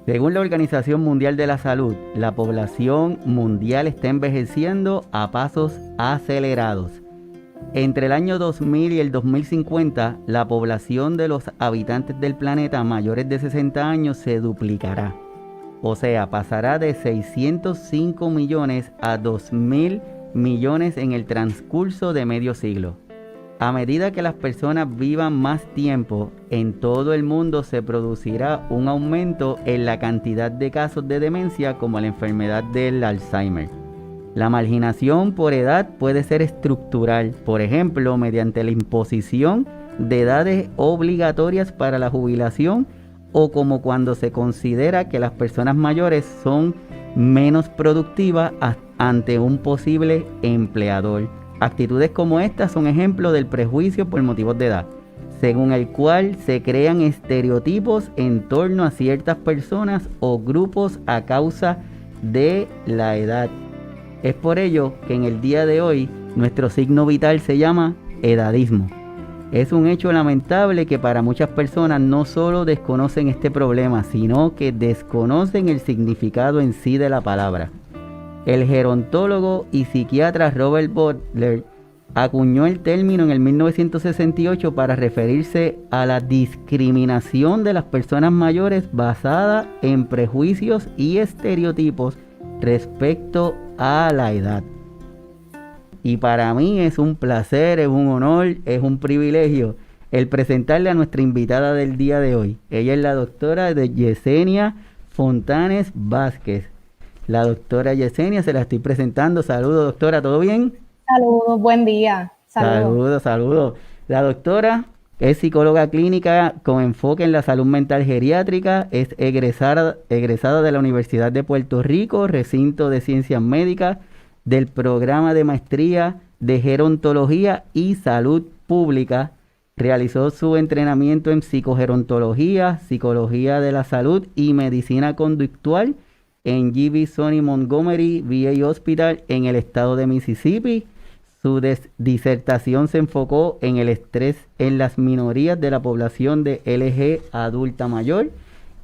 Según la Organización Mundial de la Salud, la población mundial está envejeciendo a pasos acelerados. Entre el año 2000 y el 2050, la población de los habitantes del planeta mayores de 60 años se duplicará. O sea, pasará de 605 millones a 2.000 millones en el transcurso de medio siglo. A medida que las personas vivan más tiempo, en todo el mundo se producirá un aumento en la cantidad de casos de demencia como la enfermedad del Alzheimer. La marginación por edad puede ser estructural, por ejemplo, mediante la imposición de edades obligatorias para la jubilación o como cuando se considera que las personas mayores son menos productivas ante un posible empleador. Actitudes como estas son ejemplos del prejuicio por motivos de edad, según el cual se crean estereotipos en torno a ciertas personas o grupos a causa de la edad. Es por ello que en el día de hoy nuestro signo vital se llama edadismo. Es un hecho lamentable que para muchas personas no solo desconocen este problema, sino que desconocen el significado en sí de la palabra. El gerontólogo y psiquiatra Robert Butler acuñó el término en el 1968 para referirse a la discriminación de las personas mayores basada en prejuicios y estereotipos respecto a la edad. Y para mí es un placer, es un honor, es un privilegio el presentarle a nuestra invitada del día de hoy. Ella es la doctora Yesenia Fontanes Vázquez. La doctora Yesenia, se la estoy presentando. Saludos, doctora, ¿todo bien? Saludos, buen día. Saludos. Saludos, saludos. La doctora es psicóloga clínica con enfoque en la salud mental geriátrica, es egresada de la Universidad de Puerto Rico, recinto de ciencias médicas, del programa de maestría de gerontología y salud pública. Realizó su entrenamiento en psicogerontología, psicología de la salud y medicina conductual en G.B. Sonny Montgomery VA Hospital en el estado de Mississippi. Su disertación se enfocó en el estrés en las minorías de la población de LG adulta mayor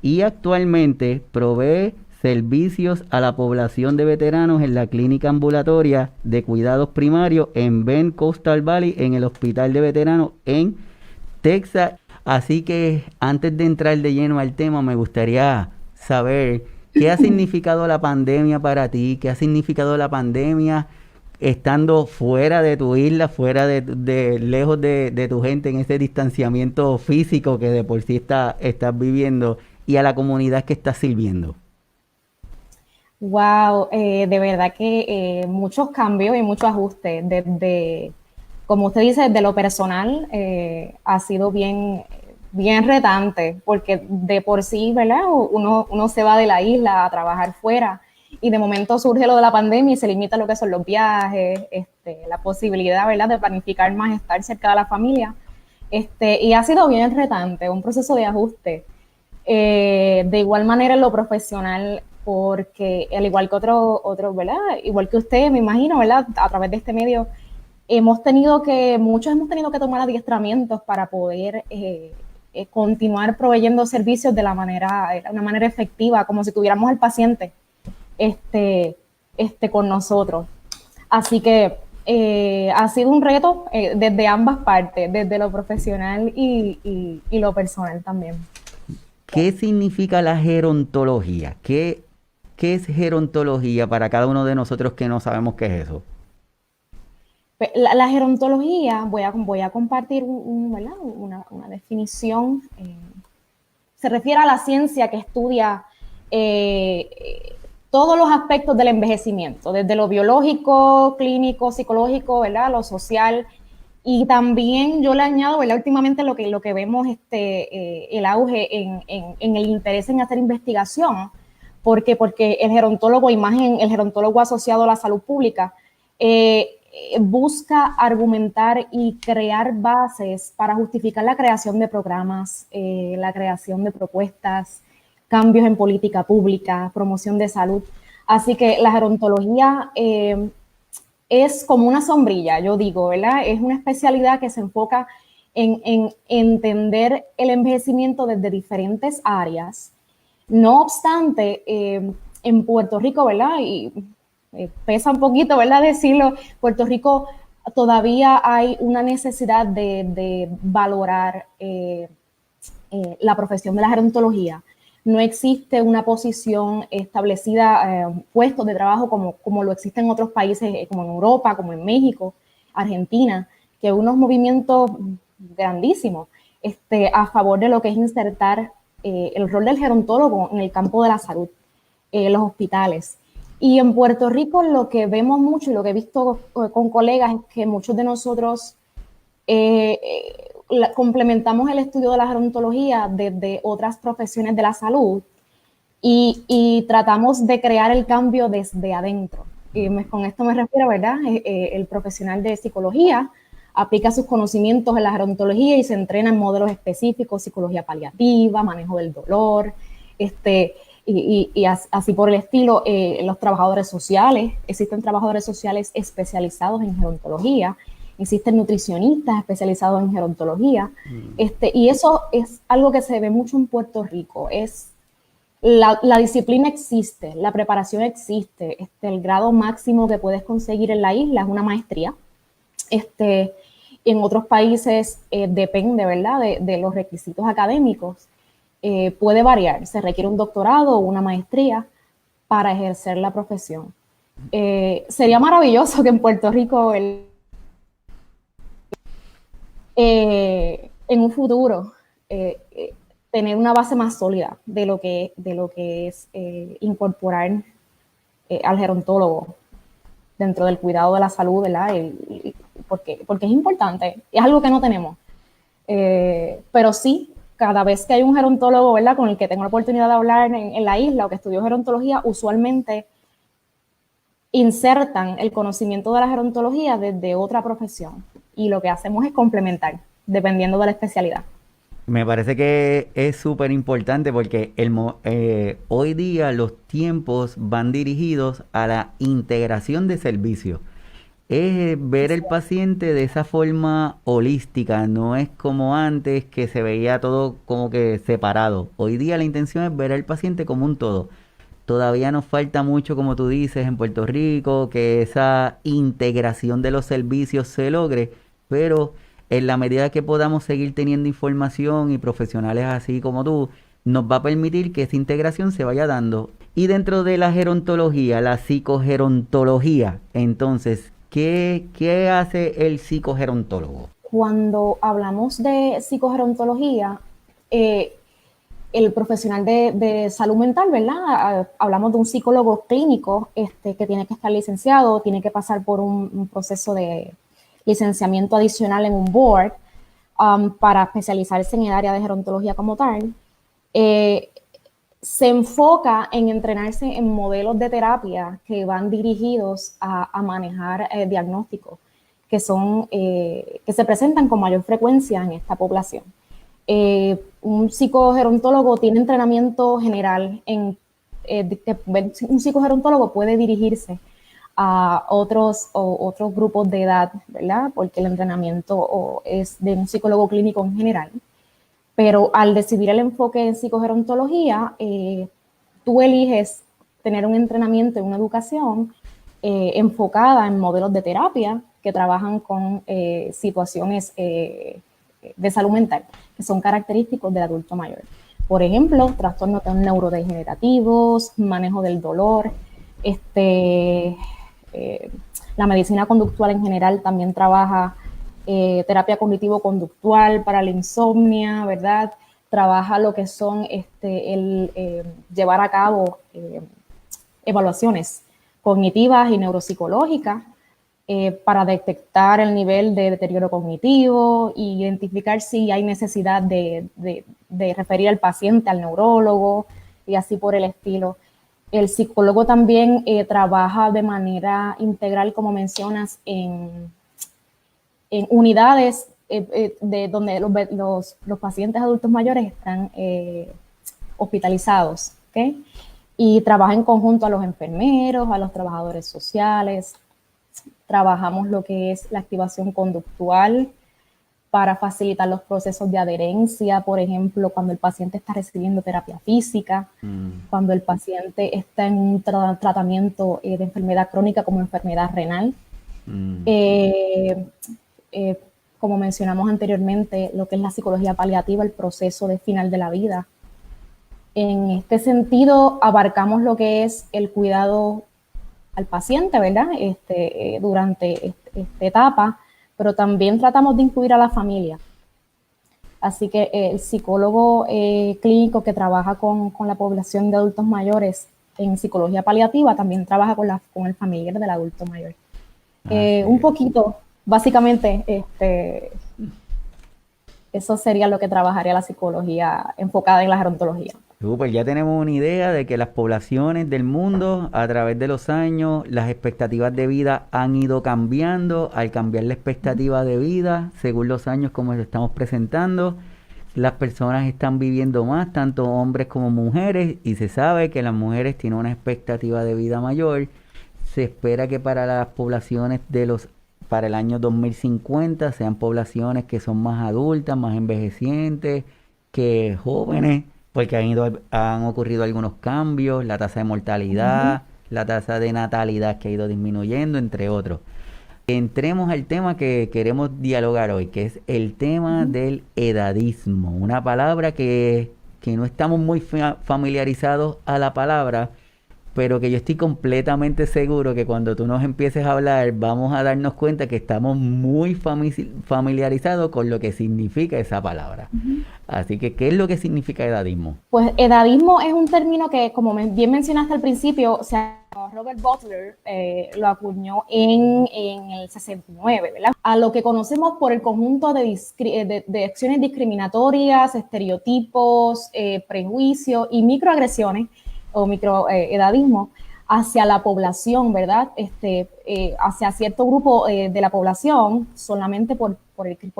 y actualmente provee servicios a la población de veteranos en la clínica ambulatoria de cuidados primarios en Bend Coastal Valley en el Hospital de Veteranos en Texas. Así que antes de entrar de lleno al tema, me gustaría saber qué ha significado la pandemia para ti, qué ha significado la pandemia estando fuera de tu isla, fuera de lejos de tu gente en ese distanciamiento físico que de por sí estás viviendo y a la comunidad que estás sirviendo. Wow, de verdad que muchos cambios y muchos ajustes. Desde, como usted dice, desde lo personal ha sido bien retante, porque de por sí, ¿verdad? Uno se va de la isla a trabajar fuera y de momento surge lo de la pandemia y se limita lo que son los viajes, la posibilidad, ¿verdad?, de planificar más, estar cerca de la familia. Y ha sido bien retante, un proceso de ajuste. De igual manera en lo profesional, porque al igual que otro, ¿verdad? Igual que usted, me imagino, ¿verdad? A través de este medio, muchos hemos tenido que tomar adiestramientos para poder continuar proveyendo servicios de una manera efectiva, como si tuviéramos al paciente con nosotros. Así que ha sido un reto desde ambas partes, desde lo profesional y lo personal también. ¿Qué significa la gerontología? ¿Qué es gerontología para cada uno de nosotros que no sabemos qué es eso? La gerontología, voy a compartir una definición. Se refiere a la ciencia que estudia todos los aspectos del envejecimiento, desde lo biológico, clínico, psicológico, ¿verdad?, lo social. Y también yo le añado, ¿verdad?, últimamente lo que vemos el auge en el interés en hacer investigación, porque el gerontólogo asociado a la salud pública busca argumentar y crear bases para justificar la creación de programas, la creación de propuestas, cambios en política pública, promoción de salud. Así que la gerontología es como una sombrilla, yo digo, ¿verdad? Es una especialidad que se enfoca en entender el envejecimiento desde diferentes áreas, No obstante, en Puerto Rico, ¿verdad? Y pesa un poquito, ¿verdad? Decirlo, Puerto Rico todavía hay una necesidad de valorar la profesión de la gerontología. No existe una posición establecida, puestos de trabajo como lo existe en otros países, como en Europa, como en México, Argentina, que unos movimientos grandísimos a favor de lo que es insertar el rol del gerontólogo en el campo de la salud, los hospitales. Y en Puerto Rico lo que vemos mucho y lo que he visto con colegas es que muchos de nosotros complementamos el estudio de la gerontología desde otras profesiones de la salud y tratamos de crear el cambio desde adentro. Con esto me refiero, ¿verdad? El profesional de psicología aplica sus conocimientos en la gerontología y se entrena en modelos específicos, psicología paliativa, manejo del dolor, así por el estilo. Los trabajadores sociales, existen trabajadores sociales especializados en gerontología, existen nutricionistas especializados en gerontología, y eso es algo que se ve mucho en Puerto Rico. La disciplina existe, la preparación existe, el grado máximo que puedes conseguir en la isla es una maestría. En otros países depende, ¿verdad?, de los requisitos académicos. Puede variar, se requiere un doctorado o una maestría para ejercer la profesión. Sería maravilloso que en Puerto Rico en un futuro tener una base más sólida de lo que es incorporar al gerontólogo dentro del cuidado de la salud, ¿verdad? Porque es importante, es algo que no tenemos. Pero sí, cada vez que hay un gerontólogo, ¿verdad?, con el que tengo la oportunidad de hablar en la isla o que estudió gerontología, usualmente insertan el conocimiento de la gerontología desde otra profesión. Y lo que hacemos es complementar, dependiendo de la especialidad. Me parece que es súper importante porque hoy día los tiempos van dirigidos a la integración de servicios. Es ver el paciente de esa forma holística, no es como antes que se veía todo como que separado. Hoy día la intención es ver al paciente como un todo. Todavía nos falta mucho, como tú dices, en Puerto Rico, que esa integración de los servicios se logre, pero en la medida que podamos seguir teniendo información y profesionales así como tú, nos va a permitir que esa integración se vaya dando. Y dentro de la gerontología, la psicogerontología, entonces, ¿qué hace el psicogerontólogo? Cuando hablamos de psicogerontología, el profesional de salud mental, ¿verdad? Hablamos de un psicólogo clínico que tiene que estar licenciado, tiene que pasar por un proceso de licenciamiento adicional en un board para especializarse en el área de gerontología como tal. Se enfoca en entrenarse en modelos de terapia que van dirigidos a manejar diagnósticos que se presentan con mayor frecuencia en esta población. Un psicogerontólogo tiene entrenamiento general un psicogerontólogo puede dirigirse a otros grupos de edad, ¿verdad? Porque el entrenamiento es de un psicólogo clínico en general. Pero al decidir el enfoque en psicogerontología, tú eliges tener un entrenamiento en una educación enfocada en modelos de terapia que trabajan con situaciones de salud mental, que son característicos del adulto mayor. Por ejemplo, trastornos neurodegenerativos, manejo del dolor, la medicina conductual en general también trabaja terapia cognitivo-conductual para la insomnia, ¿verdad? Trabaja lo que son llevar a cabo evaluaciones cognitivas y neuropsicológicas para detectar el nivel de deterioro cognitivo e identificar si hay necesidad de referir al paciente al neurólogo y así por el estilo. El psicólogo también trabaja de manera integral, como mencionas, en unidades de donde los pacientes adultos mayores están hospitalizados, ¿okay? Y trabaja en conjunto a los enfermeros, a los trabajadores sociales. Trabajamos lo que es la activación conductual para facilitar los procesos de adherencia, por ejemplo, cuando el paciente está recibiendo terapia física, cuando el paciente está en un tratamiento de enfermedad crónica como enfermedad renal. Como mencionamos anteriormente, lo que es la psicología paliativa, el proceso de final de la vida. En este sentido, abarcamos lo que es el cuidado al paciente, ¿verdad? Durante esta etapa, pero también tratamos de incluir a la familia. Así que el psicólogo clínico que trabaja con la población de adultos mayores en psicología paliativa también trabaja con el familiar del adulto mayor. Un poquito, básicamente, eso sería lo que trabajaría la psicología enfocada en la gerontología. Pues ya tenemos una idea de que las poblaciones del mundo a través de los años, las expectativas de vida han ido cambiando. Al cambiar la expectativa de vida, según los años como lo estamos presentando, las personas están viviendo más, tanto hombres como mujeres, y se sabe que las mujeres tienen una expectativa de vida mayor. Se espera que para las poblaciones para el año 2050 sean poblaciones que son más adultas, más envejecientes, que jóvenes, porque han ocurrido algunos cambios, la tasa de mortalidad, la tasa de natalidad que ha ido disminuyendo, entre otros. Entremos al tema que queremos dialogar hoy, que es el tema del edadismo, una palabra que no estamos muy familiarizados a la palabra, pero que yo estoy completamente seguro que cuando tú nos empieces a hablar vamos a darnos cuenta que estamos muy familiarizados con lo que significa esa palabra. Así que, ¿qué es lo que significa edadismo? Pues edadismo es un término que, como bien mencionaste al principio, o sea, Robert Butler lo acuñó en el 69, ¿verdad? A lo que conocemos por el conjunto de acciones discriminatorias, estereotipos, prejuicios y microagresiones o microedadismo hacia la población, ¿verdad? Hacia cierto grupo de la población solamente por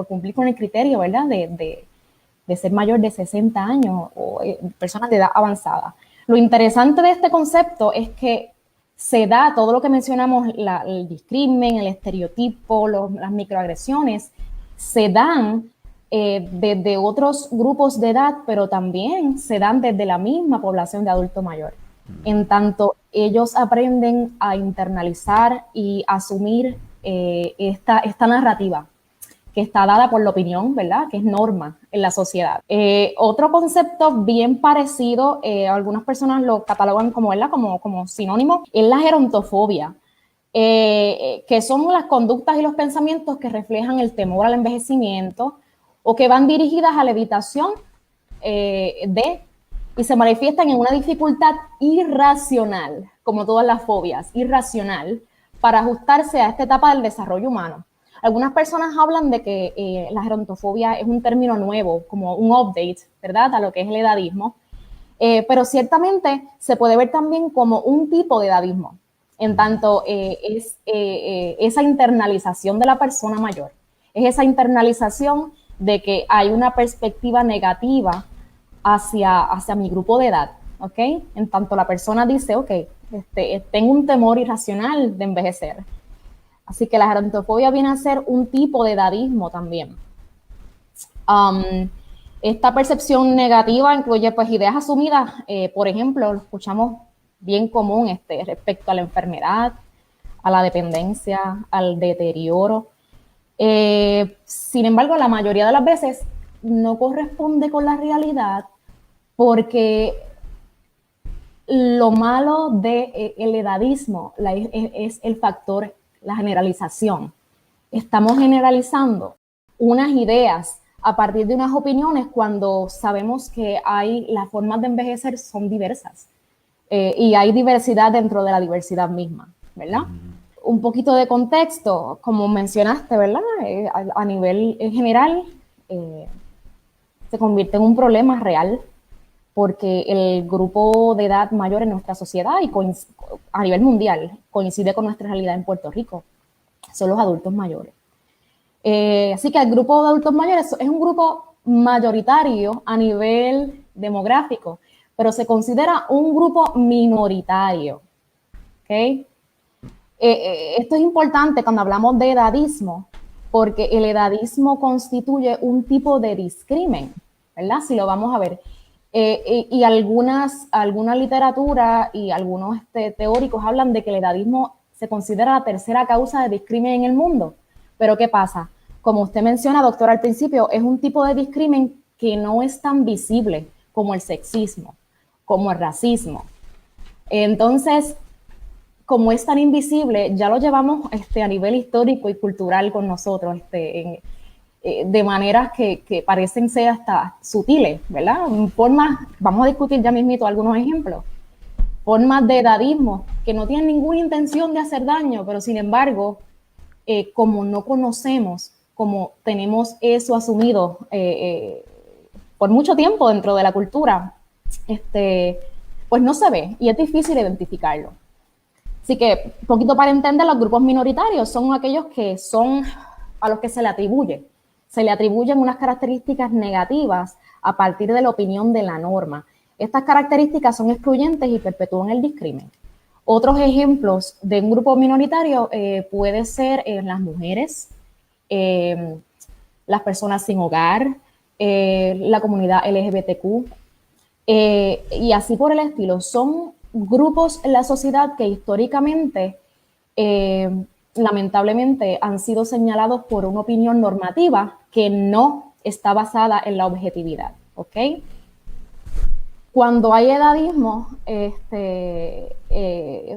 cumplir con el criterio, ¿verdad? De ser mayor de 60 años o personas de edad avanzada. Lo interesante de este concepto es que se da todo lo que mencionamos, el discrimen, el estereotipo, las microagresiones, se dan desde otros grupos de edad, pero también se dan desde la misma población de adulto mayor. En tanto, ellos aprenden a internalizar y asumir esta narrativa que está dada por la opinión, ¿verdad? Que es norma en la sociedad. Otro concepto bien parecido, algunas personas lo catalogan como, ¿verdad? Como sinónimo, es la gerontofobia, que son las conductas y los pensamientos que reflejan el temor al envejecimiento o que van dirigidas a la evitación y se manifiestan en una dificultad irracional, como todas las fobias, irracional, para ajustarse a esta etapa del desarrollo humano. Algunas personas hablan de que la gerontofobia es un término nuevo, como un update, ¿verdad?, a lo que es el edadismo, pero ciertamente se puede ver también como un tipo de edadismo, en tanto es esa internalización de la persona mayor, es esa internalización de que hay una perspectiva negativa hacia mi grupo de edad, ¿ok? En tanto la persona dice, ok, tengo un temor irracional de envejecer. Así que la gerontofobia viene a ser un tipo de edadismo también. Esta percepción negativa incluye pues ideas asumidas, por ejemplo, lo escuchamos bien común respecto a la enfermedad, a la dependencia, al deterioro. Sin embargo, la mayoría de las veces no corresponde con la realidad porque lo malo del edadismo es el factor, la generalización. Estamos generalizando unas ideas a partir de unas opiniones cuando sabemos que las formas de envejecer son diversas y hay diversidad dentro de la diversidad misma, ¿verdad? Un poquito de contexto, como mencionaste, ¿verdad? A nivel general, se convierte en un problema real porque el grupo de edad mayor en nuestra sociedad y a nivel mundial coincide con nuestra realidad en Puerto Rico, son los adultos mayores. Así que el grupo de adultos mayores es un grupo mayoritario a nivel demográfico, pero se considera un grupo minoritario. ¿Okay? Esto es importante cuando hablamos de edadismo, porque el edadismo constituye un tipo de discrimen, ¿verdad? Si lo vamos a ver. Y alguna literatura y algunos teóricos hablan de que el edadismo se considera la tercera causa de discrimen en el mundo. Pero ¿qué pasa? Como usted menciona, doctora, al principio, es un tipo de discrimen que no es tan visible como el sexismo, como el racismo. Entonces, como es tan invisible, ya lo llevamos a nivel histórico y cultural con nosotros, de maneras que parecen ser hasta sutiles, ¿verdad? Formas, vamos a discutir ya mismito algunos ejemplos, formas de edadismo que no tienen ninguna intención de hacer daño, pero sin embargo, como no conocemos, como tenemos eso asumido por mucho tiempo dentro de la cultura, pues no se ve y es difícil identificarlo. Así que, un poquito para entender, los grupos minoritarios son aquellos que son a los que se le atribuyen unas características negativas a partir de la opinión de la norma. Estas características son excluyentes y perpetúan el discrimen. Otros ejemplos de un grupo minoritario puede ser las mujeres, las personas sin hogar, la comunidad LGBTQ, y así por el estilo. Son grupos en la sociedad que históricamente, lamentablemente, han sido señalados por una opinión normativa que no está basada en la objetividad, ¿ok? Cuando hay edadismo,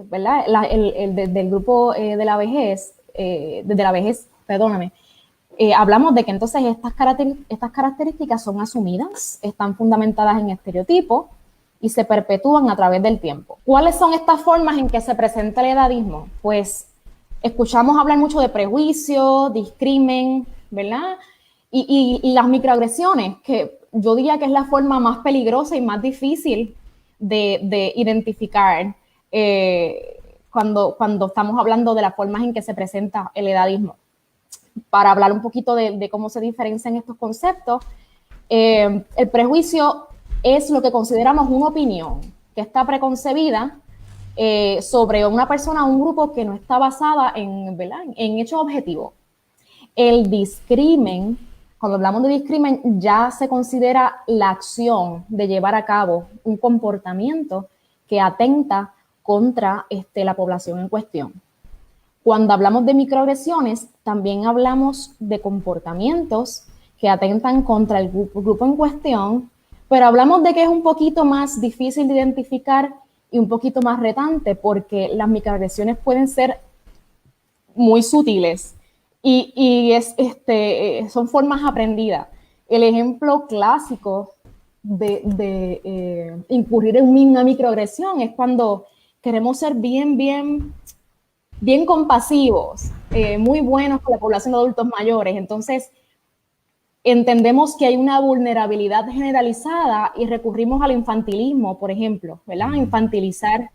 ¿verdad? Del grupo de la vejez, hablamos de que entonces estas características son asumidas, están fundamentadas en estereotipos y se perpetúan a través del tiempo. ¿Cuáles son estas formas en que se presenta el edadismo? Pues escuchamos hablar mucho de prejuicio, discrimen, ¿verdad? Y las microagresiones, que yo diría que es la forma más peligrosa y más difícil de identificar cuando estamos hablando de las formas en que se presenta el edadismo. Para hablar un poquito de cómo se diferencian estos conceptos, el prejuicio es lo que consideramos una opinión que está preconcebida sobre una persona o un grupo que no está basada en hechos objetivos. El discrimen, cuando hablamos de discrimen, ya se considera la acción de llevar a cabo un comportamiento que atenta contra la población en cuestión. Cuando hablamos de microagresiones, también hablamos de comportamientos que atentan contra el grupo en cuestión, pero hablamos de que es un poquito más difícil de identificar y un poquito más retante, porque las microagresiones pueden ser muy sutiles y son formas aprendidas. El ejemplo clásico de incurrir en una microagresión es cuando queremos ser bien compasivos, muy buenos con la población de adultos mayores. Entonces, entendemos que hay una vulnerabilidad generalizada y recurrimos al infantilismo, por ejemplo, ¿verdad? Infantilizar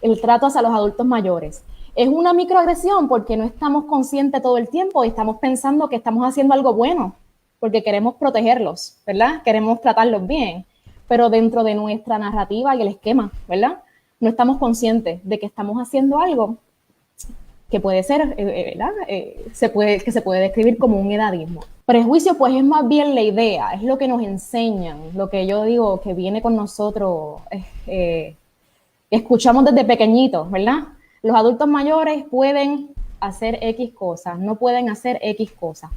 el trato hacia los adultos mayores. Es una microagresión porque no estamos conscientes todo el tiempo y estamos pensando que estamos haciendo algo bueno, porque queremos protegerlos, ¿verdad? Queremos tratarlos bien, pero dentro de nuestra narrativa y el esquema, ¿verdad? No estamos conscientes de que estamos haciendo algo que puede ser, ¿verdad? Que se puede describir como un edadismo. Prejuicio, pues, es más bien la idea, es lo que nos enseñan, lo que yo digo que viene con nosotros, escuchamos desde pequeñitos, ¿verdad? Los adultos mayores pueden hacer X cosas, no pueden hacer X cosas.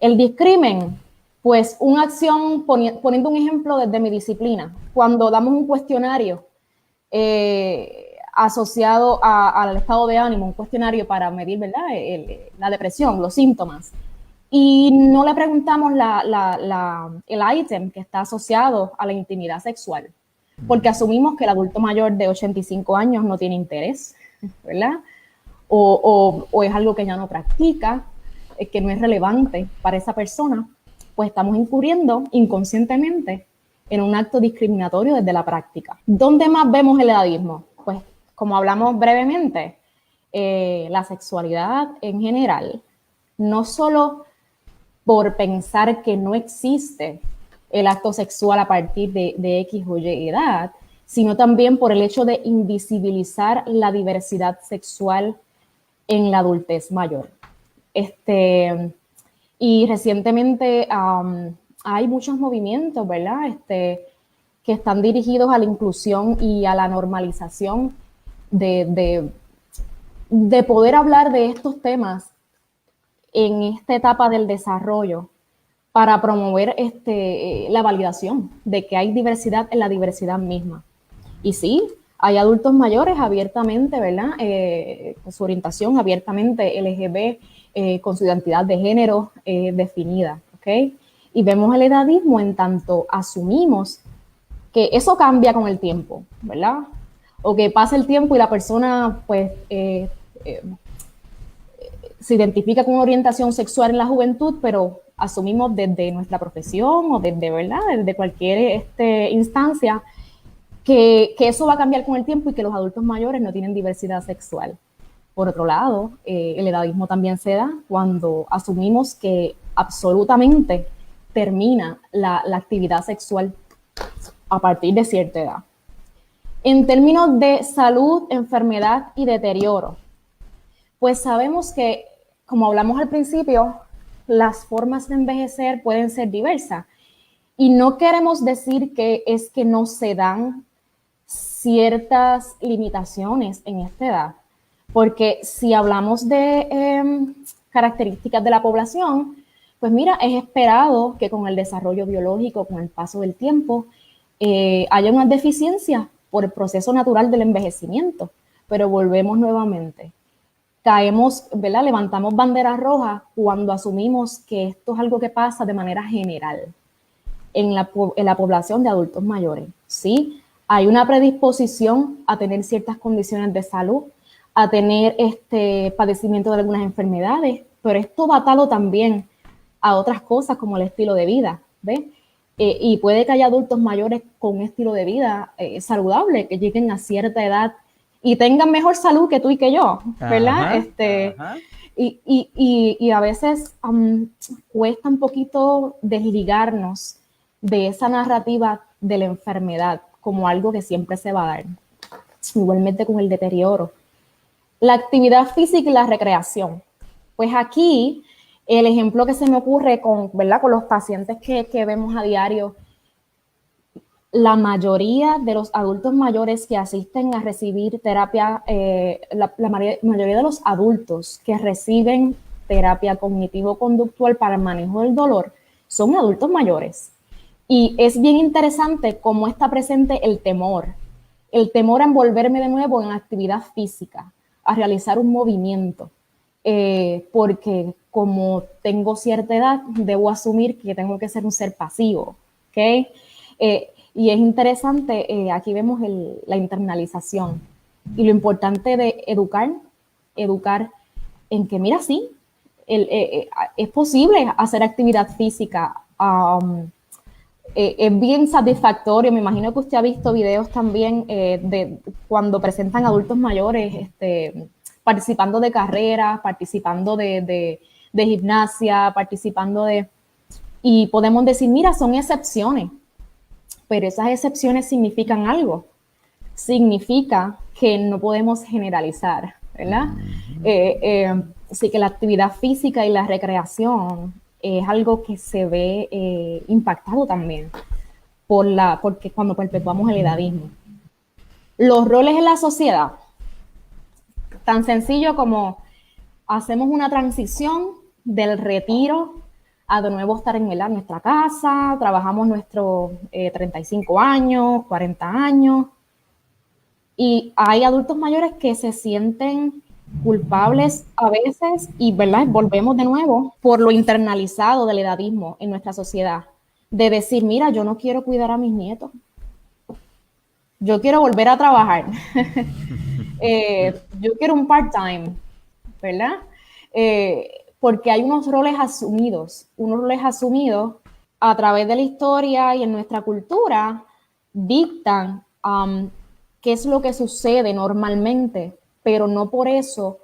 El discrimen, pues, una acción, poniendo un ejemplo desde mi disciplina, cuando damos un cuestionario asociado al estado de ánimo, un cuestionario para medir, ¿verdad?, la depresión, los síntomas, y no le preguntamos el ítem que está asociado a la intimidad sexual, porque asumimos que el adulto mayor de 85 años no tiene interés, ¿verdad? O es algo que ya no practica, que no es relevante para esa persona, pues estamos incurriendo inconscientemente en un acto discriminatorio desde la práctica. ¿Dónde más vemos el edadismo? Pues, como hablamos brevemente, la sexualidad en general, no solo por pensar que no existe el acto sexual a partir de X o Y edad, sino también por el hecho de invisibilizar la diversidad sexual en la adultez mayor. Y recientemente hay muchos movimientos, ¿verdad? Que están dirigidos a la inclusión y a la normalización de, de poder hablar de estos temas en esta etapa del desarrollo para promover la validación de que hay diversidad en la diversidad misma. Y sí, hay adultos mayores abiertamente, ¿verdad? Con su orientación abiertamente LGB, con su identidad de género definida, ¿ok? Y vemos el edadismo en tanto asumimos que eso cambia con el tiempo, ¿verdad? O que pasa el tiempo y la persona, pues, se identifica con una orientación sexual en la juventud, pero asumimos desde nuestra profesión o desde, ¿verdad? Desde cualquier instancia que eso va a cambiar con el tiempo y que los adultos mayores no tienen diversidad sexual. Por otro lado, el edadismo también se da cuando asumimos que absolutamente termina la actividad sexual a partir de cierta edad. En términos de salud, enfermedad y deterioro, pues sabemos que, como hablamos al principio, las formas de envejecer pueden ser diversas. Y no queremos decir que es que no se dan ciertas limitaciones en esta edad, porque si hablamos de características de la población, pues mira, es esperado que con el desarrollo biológico, con el paso del tiempo, haya unas deficiencias por el proceso natural del envejecimiento, pero volvemos nuevamente. Caemos, ¿verdad? Levantamos banderas rojas cuando asumimos que esto es algo que pasa de manera general en la población de adultos mayores. Sí, hay una predisposición a tener ciertas condiciones de salud, a tener padecimiento de algunas enfermedades, pero esto va atado también a otras cosas como el estilo de vida, ¿ves? Y puede que haya adultos mayores con un estilo de vida saludable, que lleguen a cierta edad y tengan mejor salud que tú y que yo, ¿verdad? Ajá. Y a veces cuesta un poquito desligarnos de esa narrativa de la enfermedad como algo que siempre se va a dar. Igualmente con el deterioro. La actividad física y la recreación. Pues aquí el ejemplo que se me ocurre ¿verdad? Con los pacientes que vemos a diario, la mayoría de los adultos mayores que asisten a recibir terapia, la mayoría de los adultos que reciben terapia cognitivo-conductual para el manejo del dolor son adultos mayores. Y es bien interesante cómo está presente el temor a envolverme de nuevo en actividad física, a realizar un movimiento, porque como tengo cierta edad, debo asumir que tengo que ser un ser pasivo, ¿ok? Y es interesante, aquí vemos la internalización y lo importante de educar en que, mira, sí, es posible hacer actividad física. Es bien satisfactorio. Me imagino que usted ha visto videos también de cuando presentan adultos mayores participando de carreras, participando de gimnasia, participando y podemos decir, mira, son excepciones, pero esas excepciones significan algo. Significa que no podemos generalizar, ¿verdad? Así que la actividad física y la recreación es algo que se ve impactado también porque cuando perpetuamos el edadismo. Los roles en la sociedad, tan sencillo como hacemos una transición del retiro a de nuevo estar en nuestra casa, trabajamos nuestros 35 años, 40 años, y hay adultos mayores que se sienten culpables a veces y, ¿verdad? Volvemos de nuevo por lo internalizado del edadismo en nuestra sociedad, de decir, mira, yo no quiero cuidar a mis nietos, yo quiero volver a trabajar, yo quiero un part-time, ¿verdad? Porque hay unos roles asumidos a través de la historia y en nuestra cultura dictan qué es lo que sucede normalmente, pero no por eso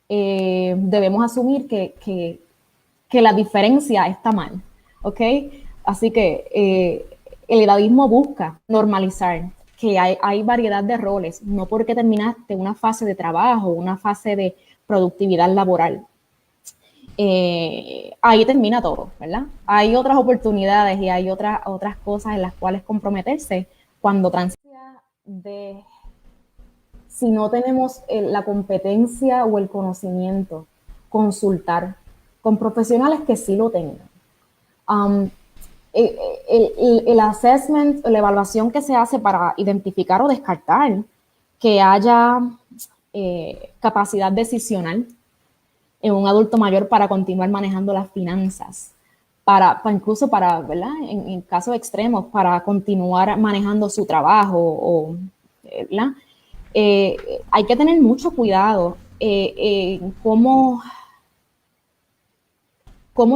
debemos asumir que la diferencia está mal, ¿ok? Así que el edadismo busca normalizar que hay variedad de roles, no porque terminaste una fase de trabajo, una fase de productividad laboral. ahí termina todo, ¿verdad? Hay otras oportunidades y hay otras cosas en las cuales comprometerse cuando transita de si no tenemos la competencia o el conocimiento, consultar con profesionales que sí lo tengan. Um, el assessment, la evaluación que se hace para identificar o descartar que haya capacidad decisional en un adulto mayor para continuar manejando las finanzas, incluso para, ¿verdad? En casos extremos, para continuar manejando su trabajo, ¿verdad? Hay que tener mucho cuidado en cómo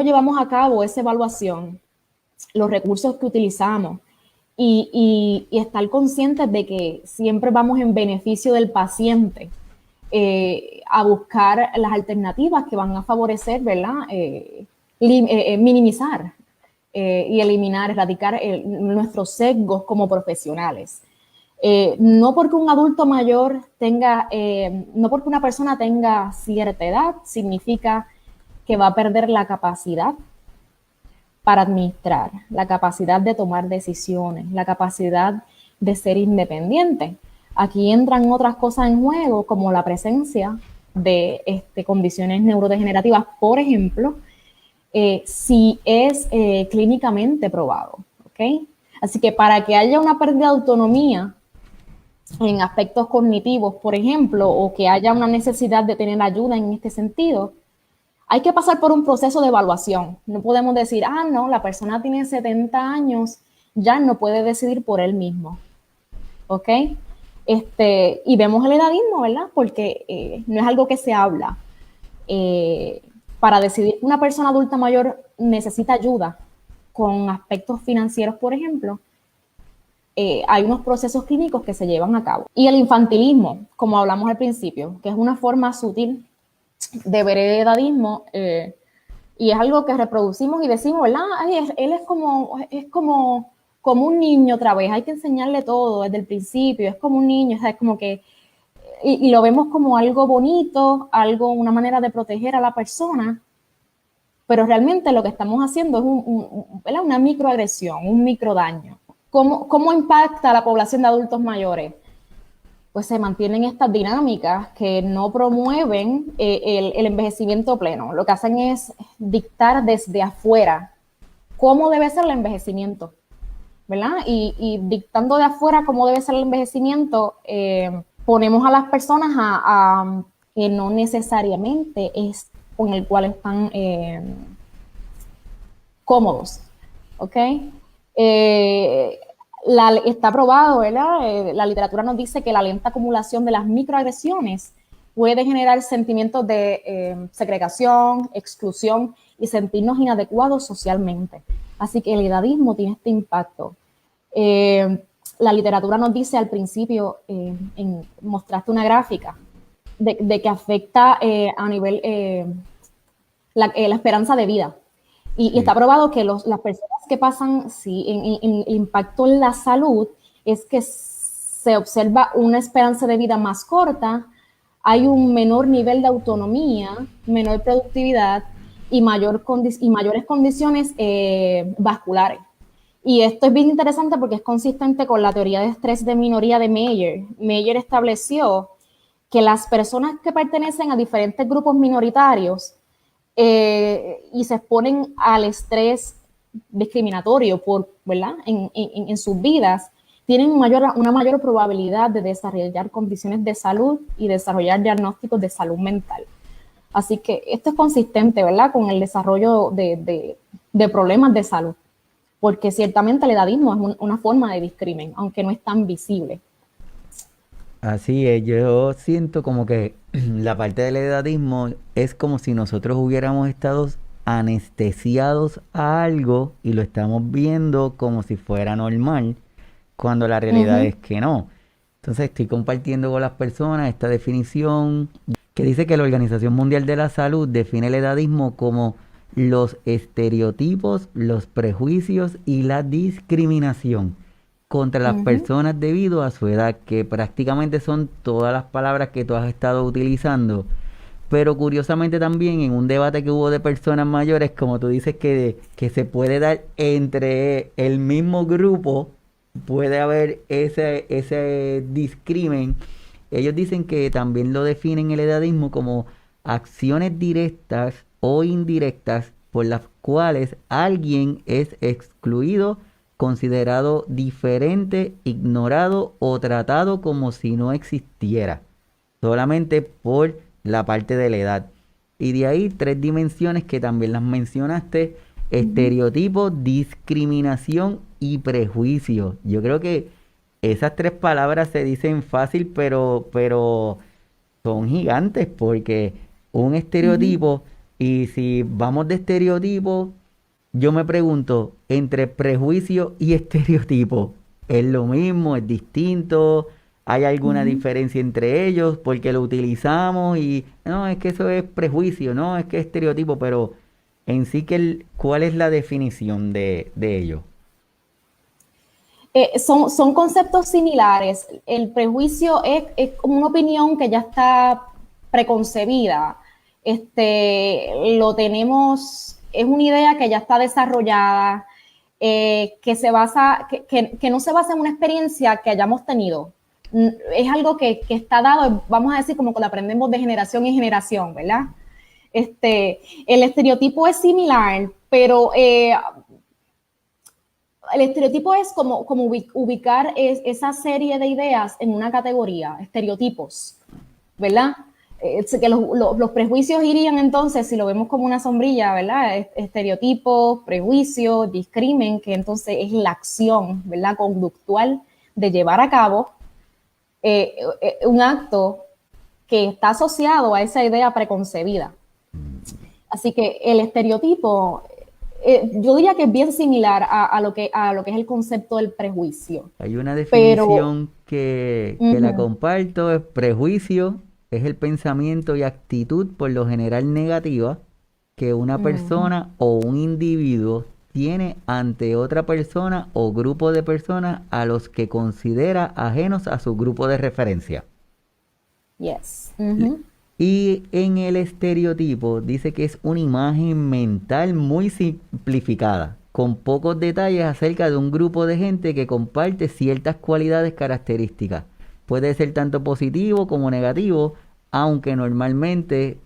llevamos a cabo esa evaluación, los recursos que utilizamos y estar conscientes de que siempre vamos en beneficio del paciente a buscar las alternativas que van a favorecer, ¿verdad? Minimizar y eliminar, erradicar nuestros sesgos como profesionales. No porque un adulto mayor tenga, no porque una persona tenga cierta edad, significa que va a perder la capacidad para administrar, la capacidad de tomar decisiones, la capacidad de ser independiente. Aquí entran otras cosas en juego, como la presencia de condiciones neurodegenerativas, por ejemplo, si es clínicamente probado, ¿ok? Así que para que haya una pérdida de autonomía en aspectos cognitivos, por ejemplo, o que haya una necesidad de tener ayuda en este sentido, hay que pasar por un proceso de evaluación. No podemos decir, no, la persona tiene 70 años, ya no puede decidir por él mismo. ¿Ok? Y vemos el edadismo, ¿verdad? Porque no es algo que se habla. Para decidir que una persona adulta mayor necesita ayuda con aspectos financieros, por ejemplo, hay unos procesos clínicos que se llevan a cabo. Y el infantilismo, como hablamos al principio, que es una forma sutil de ver el edadismo, y es algo que reproducimos y decimos, ¿verdad? Él es como un niño otra vez, hay que enseñarle todo desde el principio, es como un niño, o sea, es como que, y lo vemos como algo bonito, una manera de proteger a la persona, pero realmente lo que estamos haciendo es una microagresión, un microdaño. ¿Cómo impacta a la población de adultos mayores? Pues se mantienen estas dinámicas que no promueven el envejecimiento pleno. Lo que hacen es dictar desde afuera cómo debe ser el envejecimiento, ¿verdad? Y dictando de afuera cómo debe ser el envejecimiento, ponemos a las personas a que no necesariamente es con el cual están cómodos, ¿ok? Está probado, ¿verdad? La literatura nos dice que la lenta acumulación de las microagresiones puede generar sentimientos de segregación, exclusión y sentirnos inadecuados socialmente. Así que el edadismo tiene este impacto. La literatura nos dice al principio, mostraste una gráfica, de que afecta a nivel la esperanza de vida. Y está probado que las personas que pasan, en el impacto en la salud es que se observa una esperanza de vida más corta, hay un menor nivel de autonomía, menor productividad y mayores condiciones vasculares. Y esto es bien interesante porque es consistente con la teoría de estrés de minoría de Meyer. Meyer estableció que las personas que pertenecen a diferentes grupos minoritarios y se exponen al estrés discriminatorio ¿verdad? En sus vidas, tienen una mayor probabilidad de desarrollar condiciones de salud y desarrollar diagnósticos de salud mental. Así que esto es consistente, ¿verdad?, con el desarrollo de problemas de salud, porque ciertamente el edadismo es una forma de discrimen, aunque no es tan visible. Así es, yo siento como que la parte del edadismo es como si nosotros hubiéramos estado anestesiados a algo y lo estamos viendo como si fuera normal, cuando la realidad es que no. Entonces estoy compartiendo con las personas esta definición que dice que la Organización Mundial de la Salud define el edadismo como los estereotipos, los prejuicios y la discriminación contra las personas debido a su edad, que prácticamente son todas las palabras que tú has estado utilizando pero curiosamente también en un debate que hubo de personas mayores, como tú dices, que se puede dar entre el mismo grupo, puede haber ese discrimen. Ellos dicen que también lo definen el edadismo como acciones directas o indirectas por las cuales alguien es excluido, considerado diferente, ignorado o tratado como si no existiera, solamente por la parte de la edad. Y de ahí tres dimensiones que también las mencionaste: estereotipo, discriminación y prejuicio. Yo creo que esas tres palabras se dicen fácil, pero son gigantes porque un Ujú. estereotipo, y si vamos de estereotipo, yo me pregunto, entre prejuicio y estereotipo, ¿es lo mismo? ¿Es distinto? ¿Hay alguna Ujú. diferencia entre ellos? Porque lo utilizamos y no, es que eso es prejuicio, no, es que es estereotipo, pero en sí, ¿cuál es la definición de ello? Son conceptos similares. El prejuicio es como una opinión que ya está preconcebida. Lo tenemos, es una idea que ya está desarrollada, que no se basa en una experiencia que hayamos tenido. Es algo que está dado, vamos a decir, como que lo aprendemos de generación en generación, ¿verdad? El estereotipo es similar, pero el estereotipo es como ubicar esa serie de ideas en una categoría, estereotipos, ¿verdad? Que los prejuicios irían entonces, si lo vemos como una sombrilla, ¿verdad? Estereotipos, prejuicios, discrimen, que entonces es la acción, ¿verdad? Conductual de llevar a cabo un acto que está asociado a esa idea preconcebida. Así que el estereotipo, yo diría que es bien similar a lo que es el concepto del prejuicio, Hay una pero definición que la uh-huh, comparto: es prejuicio, es el pensamiento y actitud por lo general negativa que una uh-huh, persona o un individuo tiene ante otra persona o grupo de personas a los que considera ajenos a su grupo de referencia. yes, uh-huh, Y en el estereotipo dice que es una imagen mental muy simplificada, con pocos detalles acerca de un grupo de gente que comparte ciertas cualidades características. Puede ser tanto positivo como negativo, aunque normalmente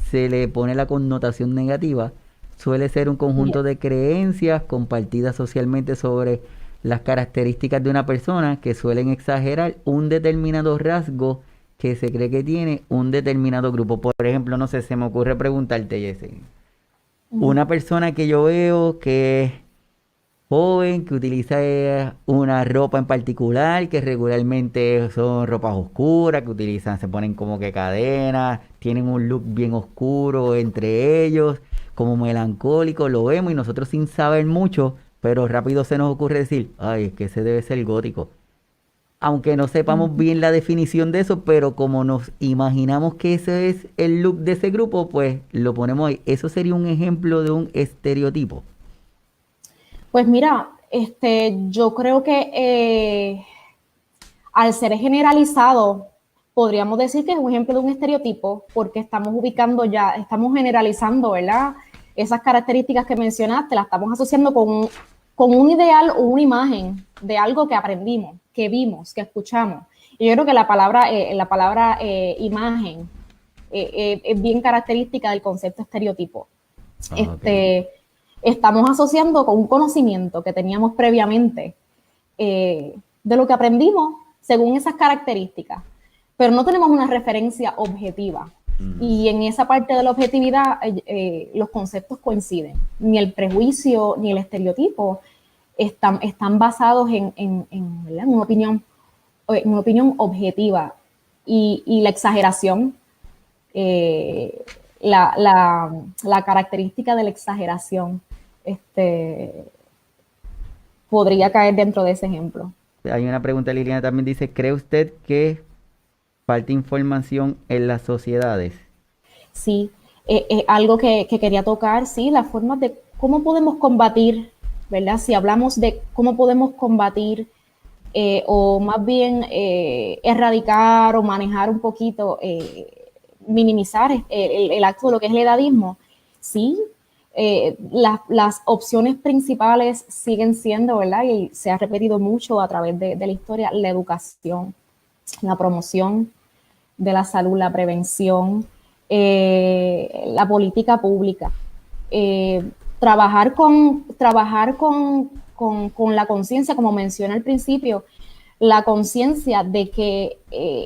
se le pone la connotación negativa. Suele ser un conjunto yes, de creencias compartidas socialmente sobre las características de una persona que suelen exagerar un determinado rasgo que se cree que tiene un determinado grupo. Por ejemplo, no sé, se me ocurre preguntarte, Jesse, uh-huh, una persona que yo veo que es joven, que utiliza una ropa en particular, que regularmente son ropas oscuras, que utilizan, se ponen como que cadenas, tienen un look bien oscuro entre ellos, como melancólico, lo vemos y nosotros sin saber mucho, pero rápido se nos ocurre decir, ay, es que ese debe ser gótico. Aunque no sepamos uh-huh. bien la definición de eso, pero como nos imaginamos que ese es el look de ese grupo, pues lo ponemos ahí. Eso sería un ejemplo de un estereotipo. Pues mira, yo creo que al ser generalizado, podríamos decir que es un ejemplo de un estereotipo, porque estamos ubicando ya, estamos generalizando, ¿verdad? Esas características que mencionaste, las estamos asociando con un ideal o una imagen de algo que aprendimos, que vimos, que escuchamos. Y yo creo que la palabra imagen es bien característica del concepto estereotipo. Ah, ok. Este, Estamos asociando con un conocimiento que teníamos previamente de lo que aprendimos según esas características, pero no tenemos una referencia objetiva. Mm, Y en esa parte de la objetividad los conceptos coinciden. Ni el prejuicio ni el estereotipo están basados en una opinión objetiva. Y la exageración, eh, la característica de la exageración, este, podría caer dentro de ese ejemplo. Hay una pregunta, Liliana también dice, ¿cree usted que falta información en las sociedades? Sí, algo que quería tocar, sí, las formas de cómo podemos combatir, ¿verdad? Si hablamos de cómo podemos combatir o más bien erradicar o manejar un poquito minimizar el acto de lo que es el edadismo, sí, las opciones principales siguen siendo, ¿verdad? Y se ha repetido mucho a través de la historia, la educación, la promoción de la salud, la prevención, la política pública. Trabajar con la conciencia, como mencioné al principio, la conciencia de que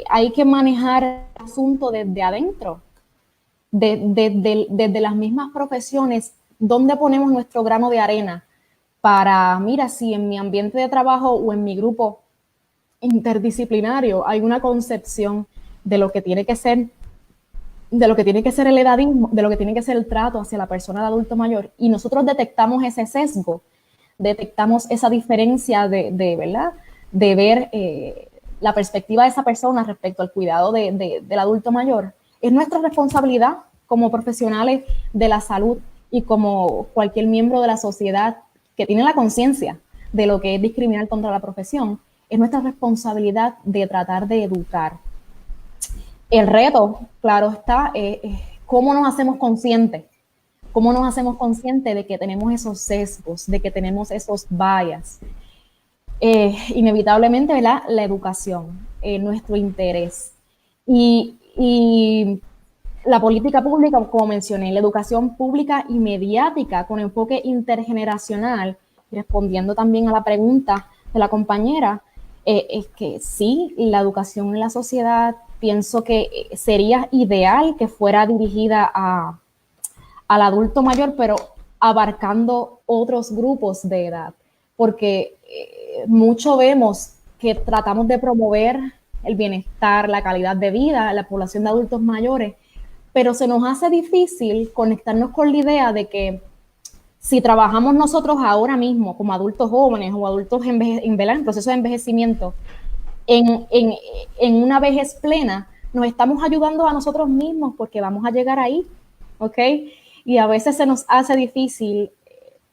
hay que manejar el asunto desde adentro, desde las mismas profesiones, donde ponemos nuestro grano de arena para, mira, si en mi ambiente de trabajo o en mi grupo interdisciplinario hay una concepción de lo que tiene que ser el edadismo, de lo que tiene que ser el trato hacia la persona de adulto mayor, y nosotros detectamos ese sesgo, detectamos esa diferencia ¿verdad? De ver la perspectiva de esa persona respecto al cuidado del adulto mayor. Es nuestra responsabilidad como profesionales de la salud y como cualquier miembro de la sociedad que tiene la conciencia de lo que es discriminar contra la profesión, es nuestra responsabilidad de tratar de educar. El reto, claro está, es cómo nos hacemos conscientes. ¿Cómo nos hacemos conscientes de que tenemos esos sesgos, de que tenemos esos bias? Inevitablemente, ¿verdad? La educación, nuestro interés. Y la política pública, como mencioné, la educación pública y mediática con enfoque intergeneracional, respondiendo también a la pregunta de la compañera, es que sí, la educación en la sociedad, pienso que sería ideal que fuera dirigida al adulto mayor, pero abarcando otros grupos de edad, porque mucho vemos que tratamos de promover el bienestar, la calidad de vida de la población de adultos mayores, pero se nos hace difícil conectarnos con la idea de que si trabajamos nosotros ahora mismo como adultos jóvenes o adultos en proceso de envejecimiento, en, en, en una vejez plena, nos estamos ayudando a nosotros mismos porque vamos a llegar ahí, ¿ok? Y a veces se nos hace difícil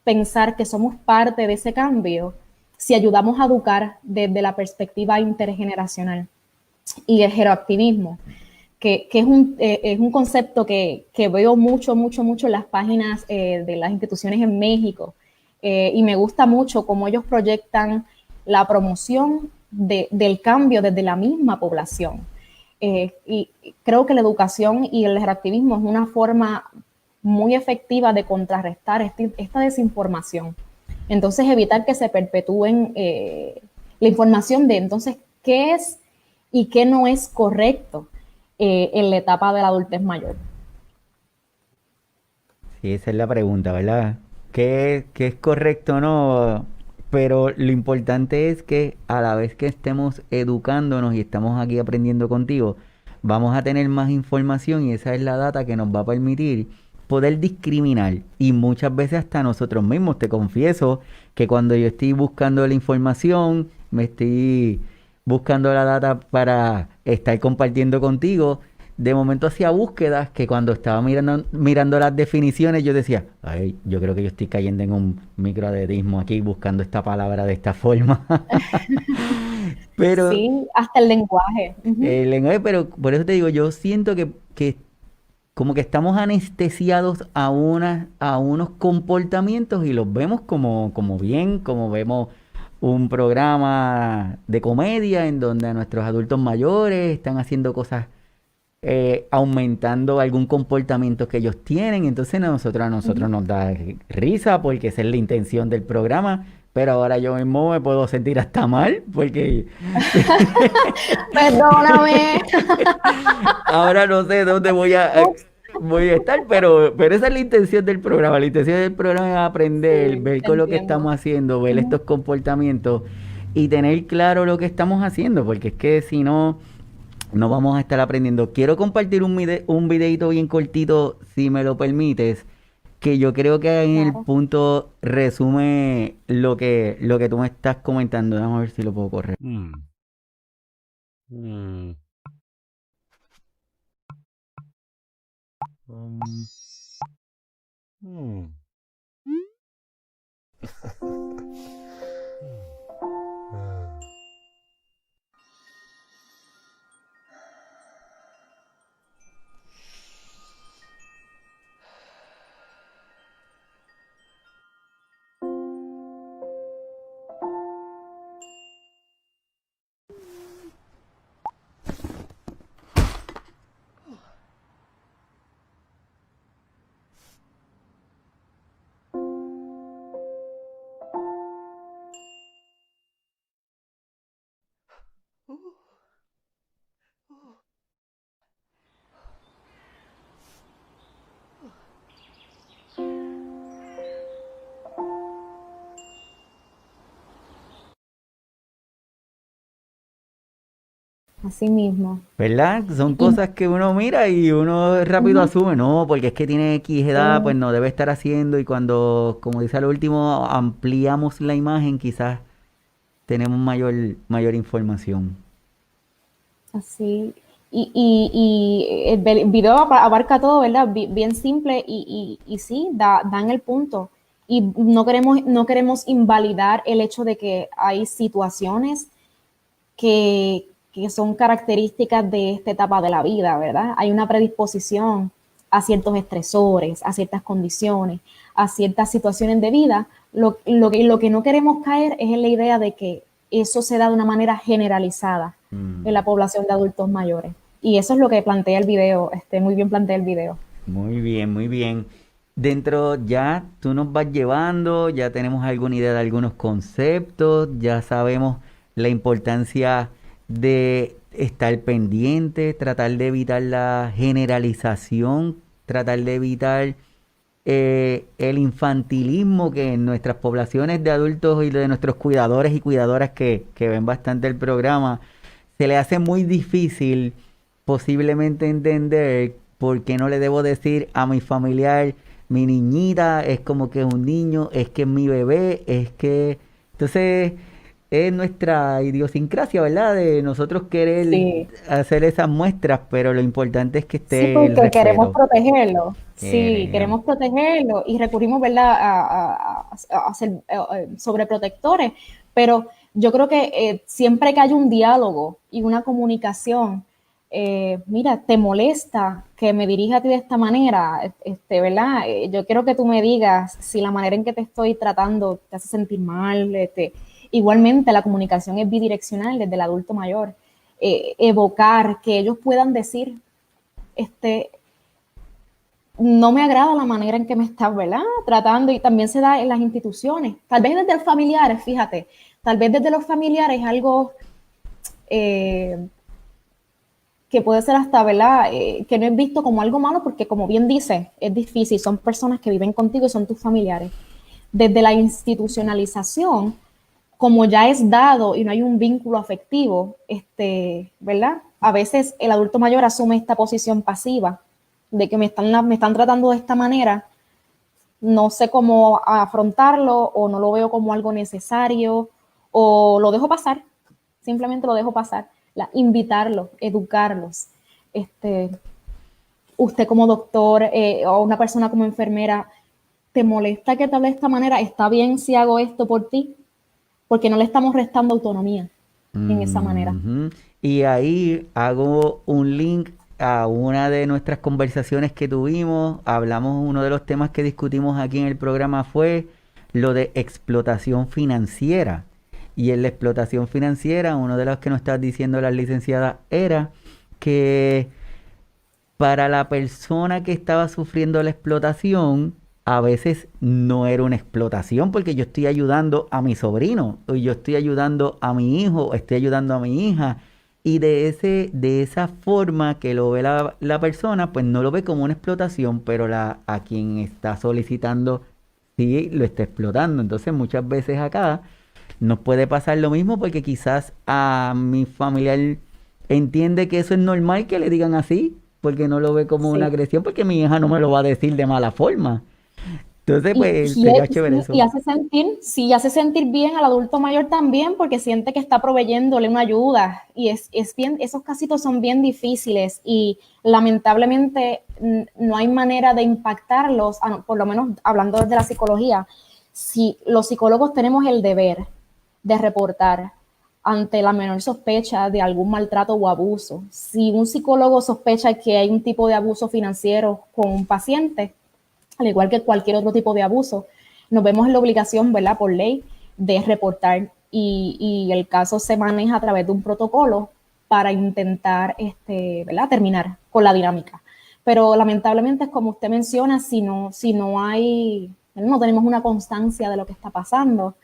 pensar que somos parte de ese cambio si ayudamos a educar desde la perspectiva intergeneracional. Y el geroactivismo, que es un concepto que veo mucho en las páginas de las instituciones en México, y me gusta mucho cómo ellos proyectan la promoción del cambio desde la misma población. Y creo que la educación y el geroactivismo es una forma muy efectiva de contrarrestar esta desinformación. Entonces, evitar que se perpetúen la información de entonces qué es y qué no es correcto en la etapa de la adultez mayor. Sí, esa es la pregunta, ¿verdad? ¿Qué es correcto o no? Pero lo importante es que a la vez que estemos educándonos y estamos aquí aprendiendo contigo, vamos a tener más información y esa es la data que nos va a permitir poder discriminar. Y muchas veces hasta nosotros mismos, te confieso que cuando yo estoy buscando la información, me estoy buscando la data para estar compartiendo contigo, de momento hacía búsquedas que cuando estaba mirando las definiciones yo decía, ay, yo creo que yo estoy cayendo en un microadedismo aquí buscando esta palabra de esta forma. Pero Sí, hasta el lenguaje. Uh-huh. el lenguaje, pero por eso te digo, yo siento que como que estamos anestesiados a unos comportamientos y los vemos como bien, como vemos un programa de comedia en donde nuestros adultos mayores están haciendo cosas aumentando algún comportamiento que ellos tienen. Entonces a nosotros nos da risa porque esa es la intención del programa. Pero ahora yo mismo me puedo sentir hasta mal porque Perdóname. ahora no sé dónde voy a estar, pero esa es la intención del programa. La intención del programa es aprender, Sí, ver te con lo que entiendo. estamos haciendo, ver Uh-huh. estos comportamientos y tener claro lo que estamos haciendo, porque es que si no no vamos a estar aprendiendo. Quiero compartir un videito bien cortito, si me lo permites, que yo creo que en el Claro. punto resume lo que tú me estás comentando. Vamos a ver si lo puedo correr. Mm. Um, mm. así mismo. ¿Verdad? Son Y, cosas que uno mira y uno rápido ujú, asume, no, porque es que tiene X edad, pues sí, no debe estar haciendo y cuando, como dice al último, ampliamos la imagen, quizás tenemos mayor información. así. Y el video abarca todo, ¿verdad? Bien simple y sí, da en el punto. Y no queremos invalidar el hecho de que hay situaciones que son características de esta etapa de la vida, ¿verdad? Hay una predisposición a ciertos estresores, a ciertas condiciones, a ciertas situaciones de vida. Lo que no queremos caer es en la idea de que eso se da de una manera generalizada en Mm, la población de adultos mayores. Y eso es lo que plantea el video, muy bien plantea el video. muy bien, muy bien. Dentro ya tú nos vas llevando, ya tenemos alguna idea de algunos conceptos, ya sabemos la importancia de estar pendiente, tratar de evitar la generalización, tratar de evitar el infantilismo que en nuestras poblaciones de adultos y de nuestros cuidadores y cuidadoras que ven bastante el programa, se le hace muy difícil posiblemente entender por qué no le debo decir a mi familiar, mi niñita, es como que es un niño, es que es mi bebé, es que... Entonces es nuestra idiosincrasia, ¿verdad? De nosotros querer Sí. hacer esas muestras, pero lo importante es que Sí, esté el porque queremos respeto. protegerlo. Sí, Queremos. queremos protegerlo y recurrimos, ¿verdad?, a ser sobreprotectores. Pero yo creo que siempre que hay un diálogo y una comunicación, mira, te molesta que me dirija a ti de esta manera, ¿verdad? Yo quiero que tú me digas si la manera en que te estoy tratando te hace sentir mal. Igualmente, la comunicación es bidireccional desde el adulto mayor. Evocar, que ellos puedan decir, este, no me agrada la manera en que me estás, ¿verdad?, tratando, y también se da en las instituciones, tal vez desde los familiares, fíjate, tal vez desde los familiares algo eh, que puede ser hasta, ¿verdad?, que no es visto como algo malo, porque como bien dice, es difícil, son personas que viven contigo y son tus familiares. Desde la institucionalización, como ya es dado y no hay un vínculo afectivo, ¿verdad? A veces el adulto mayor asume esta posición pasiva de que me están tratando de esta manera, no sé cómo afrontarlo o no lo veo como algo necesario o lo dejo pasar, simplemente lo dejo pasar. Invitarlos, educarlos. Este, Usted como doctor o una persona como enfermera, ¿te molesta que te hable de esta manera? ¿Está bien si hago esto por ti? Porque no le estamos restando autonomía en esa manera. Ujú. Y ahí hago un link a una de nuestras conversaciones que tuvimos. Hablamos, uno de los temas que discutimos aquí en el programa fue lo de explotación financiera. Y en la explotación financiera, uno de los que nos estaba diciendo la licenciada era que para la persona que estaba sufriendo la explotación, a veces no era una explotación porque yo estoy ayudando a mi sobrino, o yo estoy ayudando a mi hijo, o estoy ayudando a mi hija. Y de esa forma que lo ve la persona, pues no lo ve como una explotación, pero a quien está solicitando sí lo está explotando. Entonces muchas veces acá nos puede pasar lo mismo porque quizás a mi familiar entiende que eso es normal que le digan así, porque no lo ve como una Sí. agresión, porque mi hija no me lo va a decir de mala forma. Entonces, pues Y, sería chévere y eso. hace sentir, sí, hace sentir bien al adulto mayor también, porque siente que está proveyéndole una ayuda. Y es bien, esos casitos son bien difíciles y lamentablemente no hay manera de impactarlos, por lo menos hablando desde la psicología. Si los psicólogos tenemos el deber de reportar ante la menor sospecha de algún maltrato o abuso. Si un psicólogo sospecha que hay un tipo de abuso financiero con un paciente, al igual que cualquier otro tipo de abuso, nos vemos en la obligación, ¿verdad?, por ley, de reportar, y el caso se maneja a través de un protocolo para intentar, ¿verdad?, terminar con la dinámica. Pero lamentablemente, es como usted menciona, si no hay, no tenemos una constancia de lo que está pasando,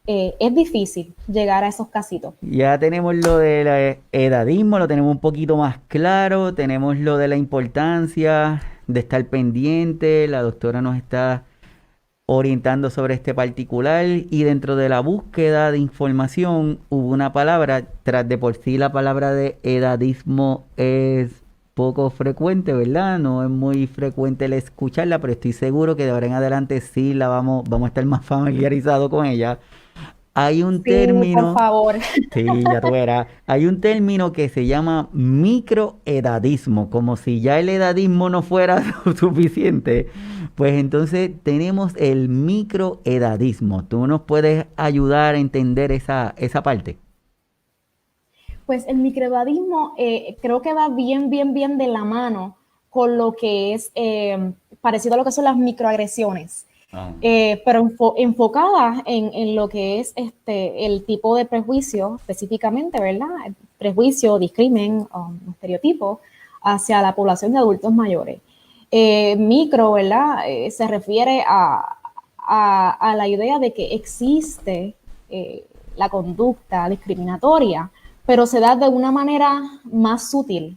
es difícil llegar a esos casitos. Ya tenemos lo del edadismo, lo tenemos un poquito más claro, tenemos lo de la importancia de estar pendiente, la doctora nos está orientando sobre este particular y dentro de la búsqueda de información hubo una palabra, tras de por sí la palabra de edadismo es poco frecuente, ¿verdad? No es muy frecuente el escucharla, pero estoy seguro que de ahora en adelante sí vamos a estar más familiarizados con ella. Hay un Sí, por término. favor. Sí, ya tú verás. Hay un término que se llama microedadismo, como si ya el edadismo no fuera suficiente. Pues entonces tenemos el microedadismo. ¿Tú nos puedes ayudar a entender esa parte? Pues el microedadismo creo que va bien, bien, bien de la mano con lo que es parecido a lo que son las microagresiones, Ah, pero enfocadas en lo que es el tipo de prejuicio específicamente, ¿verdad? Prejuicio, discrimen, estereotipo hacia la población de adultos mayores. Micro, ¿verdad? Se refiere a la idea de que existe la conducta discriminatoria, pero se da de una manera más sutil,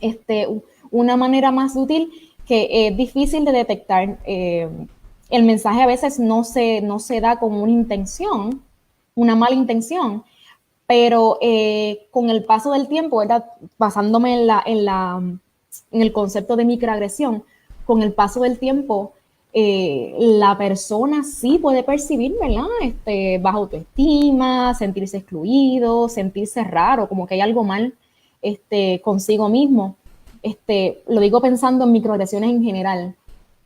este, una manera más sutil que es difícil de detectar. El mensaje a veces no se da con una intención, una mala intención, pero con el paso del tiempo, ¿verdad? Basándome en el concepto de microagresión, con el paso del tiempo, la persona sí puede percibir, ¿verdad? Baja autoestima, sentirse excluido, sentirse raro, como que hay algo mal consigo mismo. Lo digo pensando en microagresiones en general,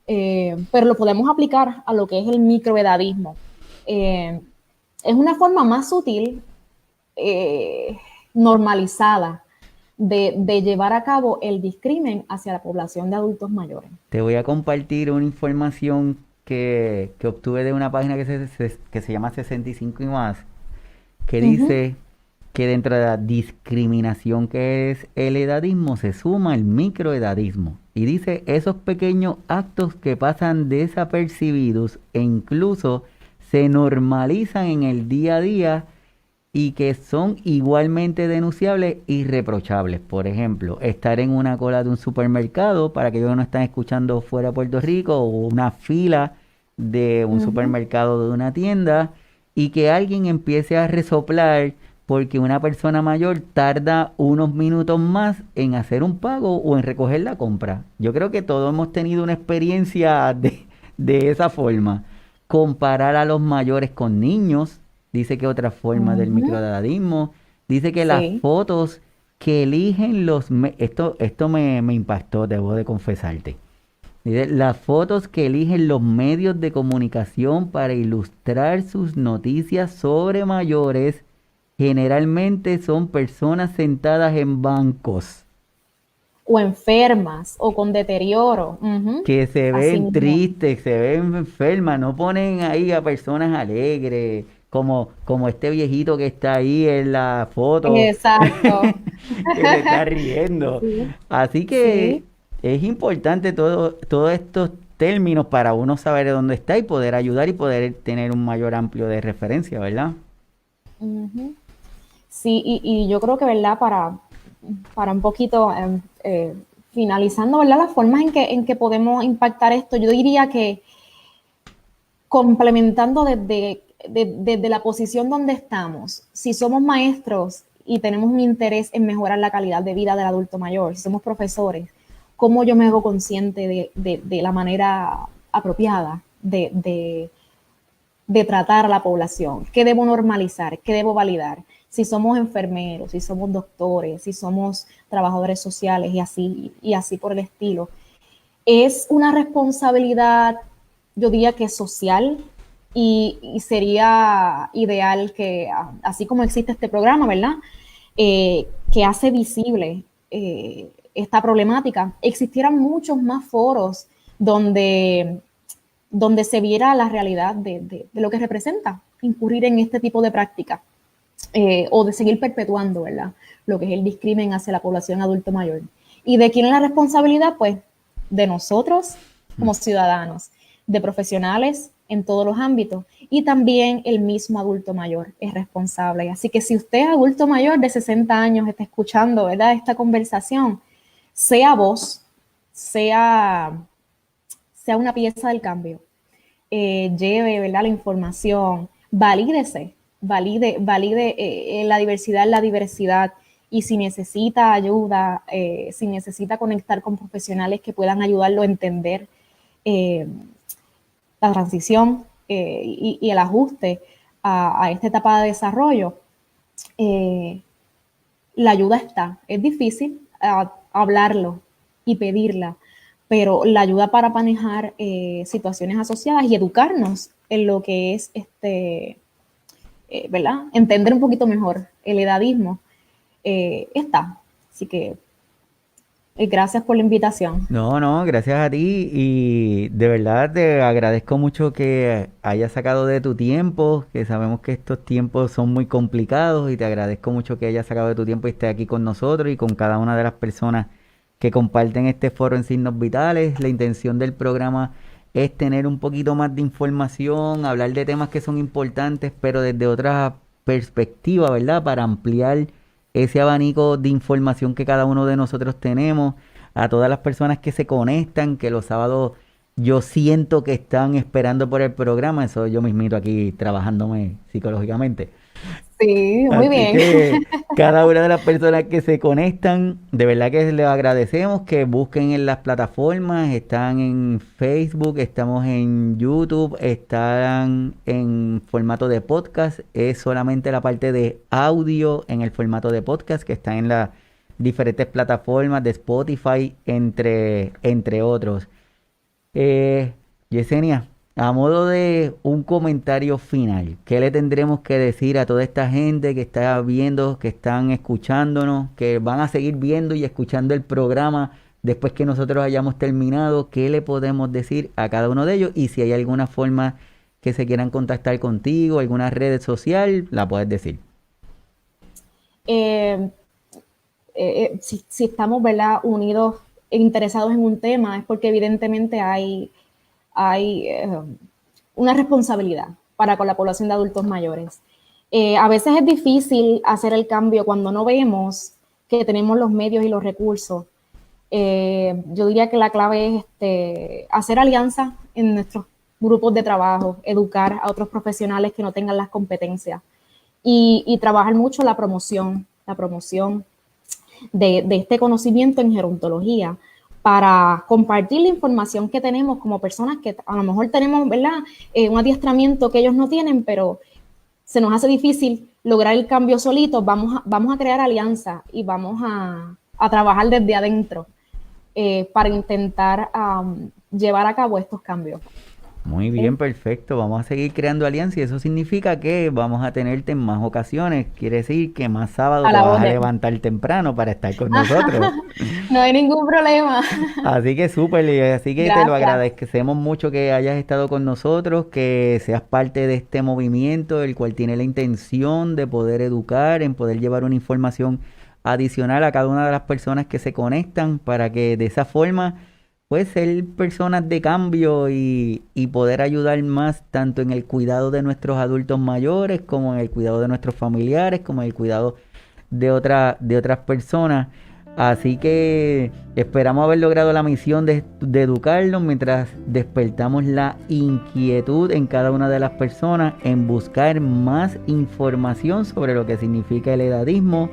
pero lo podemos aplicar a lo que es el microedadismo. Es una forma más sutil, eh, normalizada de llevar a cabo el discrimen hacia la población de adultos mayores. te voy a compartir una información que obtuve de una página que se llama 65 y más, que Uh -huh. dice que dentro de la discriminación que es el edadismo se suma el microedadismo. Y dice esos pequeños actos que pasan desapercibidos e incluso se normalizan en el día a día y que son igualmente denunciables y reprochables. Por ejemplo, estar en una cola de un supermercado, para aquellos que no están escuchando fuera de Puerto Rico, o una fila de un Uh -huh. supermercado de una tienda, y que alguien empiece a resoplar porque una persona mayor tarda unos minutos más en hacer un pago o en recoger la compra. Yo creo que todos hemos tenido una experiencia de esa forma. Comparar a los mayores con niños, dice que otra forma Uh del -huh. microdadismo, dice que las Sí. fotos que eligen esto me impactó, debo de confesarte. Dice, las fotos que eligen los medios de comunicación para ilustrar sus noticias sobre mayores generalmente son personas sentadas en bancos O enfermas o con deterioro. Uh -huh. que se Así ven mismo. tristes, se ven enfermas, no ponen ahí a personas alegres, como este viejito que está ahí en la foto, Exacto. que se está riendo. Sí, Así que sí. es importante todos estos términos para uno saber de dónde está y poder ayudar y poder tener un mayor amplio de referencia, ¿verdad? Uh -huh. Sí, y yo creo que, ¿verdad? Para un poquito finalizando, ¿verdad? Las formas en que podemos impactar esto, yo diría que complementando desde la posición donde estamos, si somos maestros y tenemos un interés en mejorar la calidad de vida del adulto mayor, si somos profesores, ¿cómo yo me hago consciente de la manera apropiada de tratar a la población? ¿Qué debo normalizar? ¿Qué debo validar? Si somos enfermeros, si somos doctores, si somos trabajadores sociales y así por el estilo. Es una responsabilidad, yo diría que social, y sería ideal que, así como existe este programa, ¿verdad? Que hace visible esta problemática, existieran muchos más foros donde se viera la realidad de lo que representa incurrir en este tipo de práctica, o de seguir perpetuando, ¿verdad? Lo que es el discrimen hacia la población adulto mayor. ¿Y de quién es la responsabilidad? Pues de nosotros como ciudadanos, de profesionales en todos los ámbitos, y también el mismo adulto mayor es responsable. Así que si usted es adulto mayor de 60 años, está escuchando, ¿verdad?, esta conversación, sea voz, sea una pieza del cambio. lleve, ¿verdad?, la información, valide la diversidad en la diversidad, y si necesita ayuda, si necesita conectar con profesionales que puedan ayudarlo a entender la transición y el ajuste a esta etapa de desarrollo, la ayuda está. Es difícil hablarlo y pedirla, pero la ayuda para manejar situaciones asociadas y educarnos en lo que es ¿verdad?, entender un poquito mejor el edadismo, está. Así que gracias por la invitación. No, gracias a ti y de verdad te agradezco mucho que hayas sacado de tu tiempo, que sabemos que estos tiempos son muy complicados y te agradezco mucho que hayas sacado de tu tiempo y estés aquí con nosotros y con cada una de las personas que comparten este foro en Signos Vitales. La intención del programa es tener un poquito más de información, hablar de temas que son importantes, pero desde otra perspectiva, ¿verdad? Para ampliar ese abanico de información que cada uno de nosotros tenemos, a todas las personas que se conectan, que los sábados yo siento que están esperando por el programa, eso yo mismito aquí trabajándome psicológicamente. Sí, muy Así bien. que cada una de las personas que se conectan, de verdad que les agradecemos que busquen en las plataformas, están en Facebook, estamos en YouTube, están en formato de podcast, es solamente la parte de audio en el formato de podcast que está en las diferentes plataformas de Spotify, entre otros. Eh, Yesenia, a modo de un comentario final, ¿qué le tendremos que decir a toda esta gente que está viendo, que están escuchándonos, que van a seguir viendo y escuchando el programa después que nosotros hayamos terminado? ¿Qué le podemos decir a cada uno de ellos? Y si hay alguna forma que se quieran contactar contigo, alguna red social, la puedes decir. Eh, si estamos, ¿verdad?, unidos e interesados en un tema, es porque evidentemente hay una responsabilidad para con la población de adultos mayores. A veces es difícil hacer el cambio cuando no vemos que tenemos los medios y los recursos. Yo diría que la clave es hacer alianzas en nuestros grupos de trabajo, educar a otros profesionales que no tengan las competencias y trabajar mucho la promoción de este conocimiento en gerontología, para compartir la información que tenemos como personas que a lo mejor tenemos, ¿verdad?, un adiestramiento que ellos no tienen, pero se nos hace difícil lograr el cambio solitos. Vamos a crear alianzas y vamos a trabajar desde adentro para intentar llevar a cabo estos cambios. Muy bien, perfecto. Vamos a seguir creando alianzas y eso significa que vamos a tenerte en más ocasiones. Quiere decir que más sábado A te la vas a orden. levantar temprano para estar con nosotros. No hay ningún problema. Así que súper, y así que te lo Gracias. agradecemos mucho que hayas estado con nosotros, que seas parte de este movimiento, el cual tiene la intención de poder educar, en poder llevar una información adicional a cada una de las personas que se conectan para que de esa forma pues ser personas de cambio y poder ayudar más tanto en el cuidado de nuestros adultos mayores como en el cuidado de nuestros familiares, como en el cuidado de otras personas. Así que esperamos haber logrado la misión de educarlos mientras despertamos la inquietud en cada una de las personas en buscar más información sobre lo que significa el edadismo.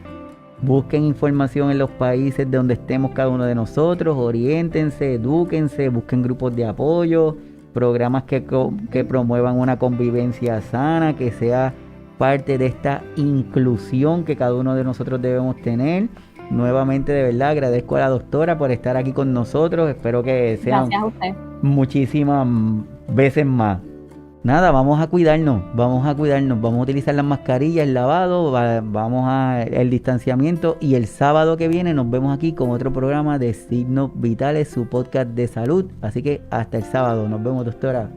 Busquen información en los países de donde estemos cada uno de nosotros, oriéntense, edúquense, busquen grupos de apoyo, programas que promuevan una convivencia sana, que sea parte de esta inclusión que cada uno de nosotros debemos tener. Nuevamente, de verdad, agradezco a la doctora por estar aquí con nosotros. Espero que sean Gracias a usted. muchísimas veces más. Nada, vamos a cuidarnos, vamos a utilizar las mascarillas, el lavado, vamos a el distanciamiento y el sábado que viene nos vemos aquí con otro programa de Signos Vitales, su podcast de salud. Así que hasta el sábado, nos vemos, doctora.